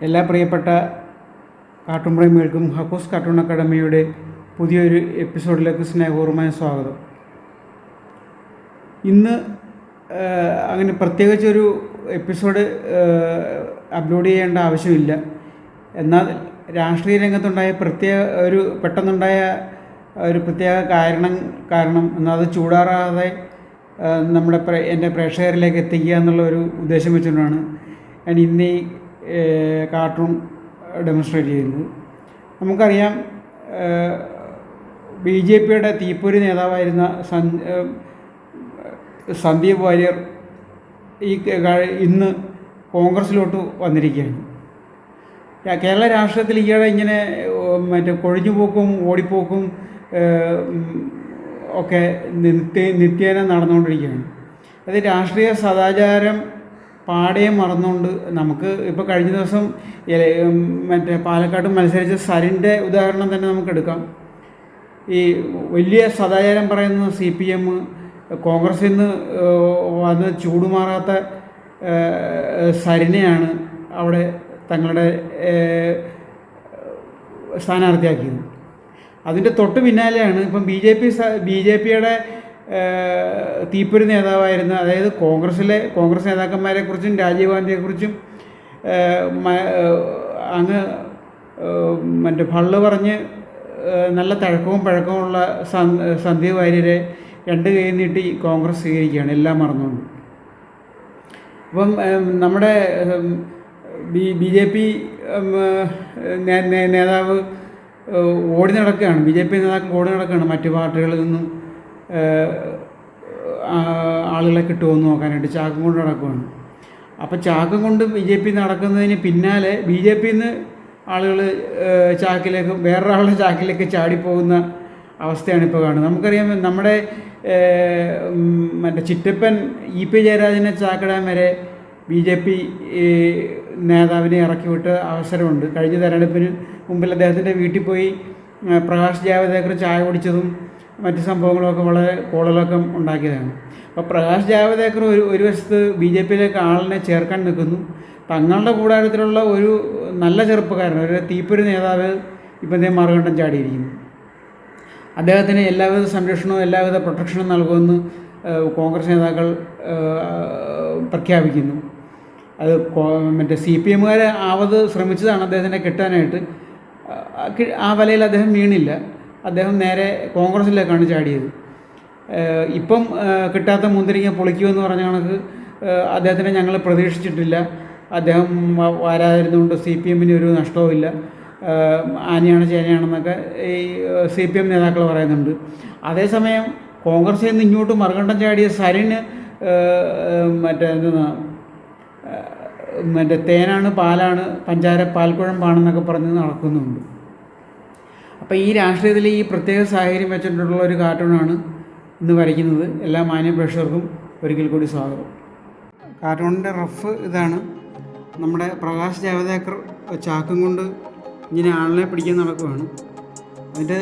എല്ലാ പ്രിയപ്പെട്ട cartoon പ്രേമികൾക്കും ഹക്കോസ് cartoon അക്കാഡമിയുടെ പുതിയൊരു എപ്പിസോഡിലേക്ക് സ്നേഹപൂർവ്വമായ സ്വാഗതം. ഇന്ന് അങ്ങനെ പ്രത്യേകിച്ചൊരു എപ്പിസോഡ് അപ്ലോഡ് ചെയ്യേണ്ട ആവശ്യമില്ല. എന്നാൽ രാഷ്ട്രീയ രംഗത്തുണ്ടായ പെട്ടെന്നുണ്ടായ ഒരു പ്രത്യേക കാരണം എന്നാൽ അത് ചൂടാറാതെ എൻ്റെ പ്രേക്ഷകരിലേക്ക് എത്തിക്കുക എന്നുള്ള ഒരു ഉദ്ദേശം വെച്ചുകൊണ്ടാണ് ഞാൻ ഇന്ന് ഈ കാർട്ടൂൺ ഡെമോൺസ്ട്രേറ്റ് ചെയ്യുന്നത്. നമുക്കറിയാം, BJPയുടെ തീപ്പൊരി നേതാവായിരുന്ന സന്ദീപ് വാര്യർ ഇന്ന് കോൺഗ്രസ്സിലോട്ട് വന്നിരിക്കുകയാണ്. കേരള രാഷ്ട്രീയത്തിൽ ഈയിടെ ഇങ്ങനെ കൊഴിഞ്ഞുപോക്കും ഓടിപ്പോക്കും ഒക്കെ നിത്യേന നടന്നുകൊണ്ടിരിക്കുകയാണ്. അത് രാഷ്ട്രീയ സദാചാരം പാടെ മറന്നുകൊണ്ട് നമുക്ക് ഇപ്പോൾ കഴിഞ്ഞ ദിവസം പാലക്കാട് മത്സരിച്ച സരിൻ്റെ ഉദാഹരണം തന്നെ നമുക്കെടുക്കാം. ഈ വലിയ സദാചാരം പറയുന്ന CPM കോൺഗ്രസിൽ നിന്ന് വന്ന് ചൂടുമാറാത്ത സരിനെയാണ് അവിടെ തങ്ങളുടെ സ്ഥാനാർത്ഥിയാക്കിയത്. അതിൻ്റെ തൊട്ട് പിന്നാലെയാണ് ഇപ്പം BJPയുടെ തീപ്പൊരി നേതാവായിരുന്ന, അതായത് കോൺഗ്രസ് നേതാക്കന്മാരെക്കുറിച്ചും രാജീവ് ഗാന്ധിയെക്കുറിച്ചും അങ്ങ് ഭള്ള് പറഞ്ഞ് നല്ല തഴക്കവും പഴക്കവുമുള്ള സന്ദീപ് വാര്യരെ രണ്ട് കൈ നീട്ടി കോൺഗ്രസ് സ്വീകരിക്കുകയാണ്, എല്ലാം മറന്നുകൊണ്ട്. അപ്പം നമ്മുടെ BJP നേതാവ് ഓടി നടക്കുകയാണ്, BJP നേതാക്കൾ ഓടി നടക്കുകയാണ് മറ്റു പാർട്ടികളിൽ നിന്നും ആളുകളെ കിട്ടുമെന്ന് നോക്കാനായിട്ട് ചാക്കും കൊണ്ട് നടക്കുകയാണ്. അപ്പോൾ ചാക്കും കൊണ്ട് BJP നടക്കുന്നതിന് പിന്നാലെ BJPയിൽ നിന്ന് ആളുകൾ വേറൊരാളുടെ ചാക്കിലേക്ക് ചാടിപ്പോകുന്ന അവസ്ഥയാണ് ഇപ്പോൾ കാണുന്നത്. നമുക്കറിയാം, നമ്മുടെ ചിറ്റപ്പൻ EP ജയരാജനെ ചാക്കിടാൻ വരെ BJP നേതാവിനെ ഇറക്കി വിട്ട അവസരമുണ്ട്. കഴിഞ്ഞ തെരഞ്ഞെടുപ്പിന് മുമ്പിൽ അദ്ദേഹത്തിൻ്റെ വീട്ടിൽ പോയി പ്രകാശ് ജാവദേക്കർ ചായ കുടിച്ചതും മറ്റ് സംഭവങ്ങളൊക്കെ വളരെ കോളിളക്കം ഉണ്ടാക്കിയതാണ്. അപ്പോൾ പ്രകാശ് ജാവദേക്കർ ഒരു വശത്ത് BJPയിലേക്ക് ആളിനെ ചേർക്കാൻ നിൽക്കുന്നു. തങ്ങളുടെ കൂടാരത്തിലുള്ള ഒരു നല്ല ചെറുപ്പക്കാരൻ, ഒരു തീപ്പൊരി നേതാവ് ഇപ്പം ഇതേ മറുകണ്ഠം ചാടിയിരിക്കുന്നു. അദ്ദേഹത്തിന് എല്ലാവിധ സംരക്ഷണവും എല്ലാവിധ പ്രൊട്ടക്ഷനും നൽകുമെന്ന് കോൺഗ്രസ് നേതാക്കൾ പ്രഖ്യാപിക്കുന്നു. അത് CPMകാർ ആവത് ശ്രമിച്ചതാണ് അദ്ദേഹത്തിനെ കിട്ടാനായിട്ട്. ആ വലയിൽ അദ്ദേഹം വീണില്ല. അദ്ദേഹം നേരെ കോൺഗ്രസ്സിലേക്കാണ് ചാടിയത്. ഇപ്പം കിട്ടാത്ത മുന്തിരിങ്ങ പൊളിക്കുമെന്ന് പറഞ്ഞ കണക്ക് അദ്ദേഹത്തിനെ ഞങ്ങൾ പ്രതീക്ഷിച്ചിട്ടില്ല. അദ്ദേഹം വരാതിരുന്നുകൊണ്ട് CPMന് ഒരു നഷ്ടവുമില്ല, ആനയാണ് ചേനയാണെന്നൊക്കെ ഈ CPM നേതാക്കൾ പറയുന്നുണ്ട്. അതേസമയം കോൺഗ്രസിൽ നിന്ന് ഇങ്ങോട്ട് മറുകണ്ഠം ചാടിയ സരിന് തേനാണ്, പാലാണ്, പാൽക്കുഴമ്പാണെന്നൊക്കെ പറഞ്ഞ് നടക്കുന്നുണ്ട്. അപ്പോൾ ഈ രാഷ്ട്രീയത്തിൽ ഈ പ്രത്യേക സാഹചര്യം വെച്ചിട്ടുള്ള ഒരു കാർട്ടൂണാണ് ഇന്ന് വരയ്ക്കുന്നത്. എല്ലാ മാന്യ പ്രേക്ഷകർക്കും ഒരിക്കൽ കൂടി സ്വാഗതം. കാർട്ടൂണിൻ്റെ റഫ് ഇതാണ്. നമ്മുടെ പ്രകാശ് ജാവദേക്കർ ചാക്കും കൊണ്ട് ഇങ്ങനെ ആളിനെ പിടിക്കാൻ നടക്കുകയാണ്. അതിൻ്റെ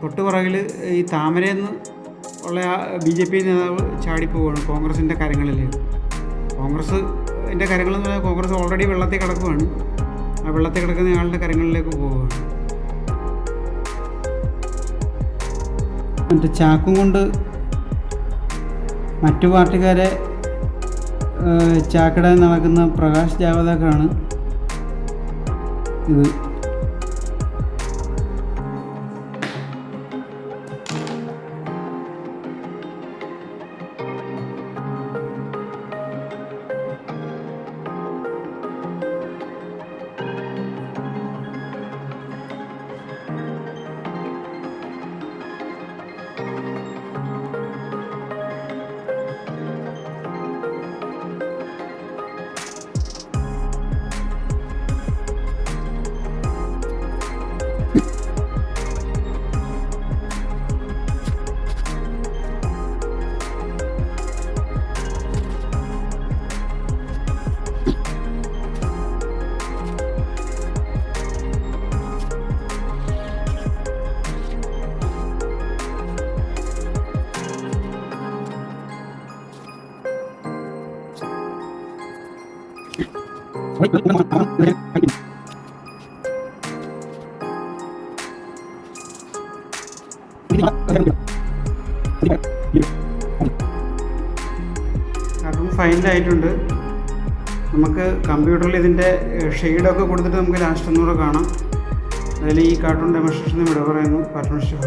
തൊട്ട് പുറകിൽ ഈ താമരയെന്ന് ഉള്ള BJP നേതാവ് ചാടിപ്പോവുകയാണ് കോൺഗ്രസിൻ്റെ കരങ്ങളിലേക്ക്. കോൺഗ്രസിൻ്റെ കരങ്ങളെന്ന് പറഞ്ഞാൽ കോൺഗ്രസ് ഓൾറെഡി വെള്ളത്തിൽ കിടക്കുകയാണ്. ആ വെള്ളത്തിൽ കിടക്കുന്ന ആളുടെ കരങ്ങളിലേക്ക് പോവുകയാണ്. ചാക്കും കൊണ്ട് മറ്റു പാർട്ടിക്കാരെ ചാക്കിടാൻ നടക്കുന്ന പ്രകാശ് ജാവദേക്കറാണ് ഇത്. Wait. കാർട്ടൂൺ ഫൈനലായിട്ടുണ്ട്. നമുക്ക് കമ്പ്യൂട്ടറിൽ ഇതിൻ്റെ ഷെയ്ഡൊക്കെ കൊടുത്തിട്ട് നമുക്ക് ലാസ്റ്റ് ഒന്നുകൂടെ കാണാം. അതിൽ ഈ കാർട്ടൂൺ ഡെമോൺസ്ട്രേഷൻ വിട പറയുന്നു. കാർട്ടൂണിസ്റ്റ്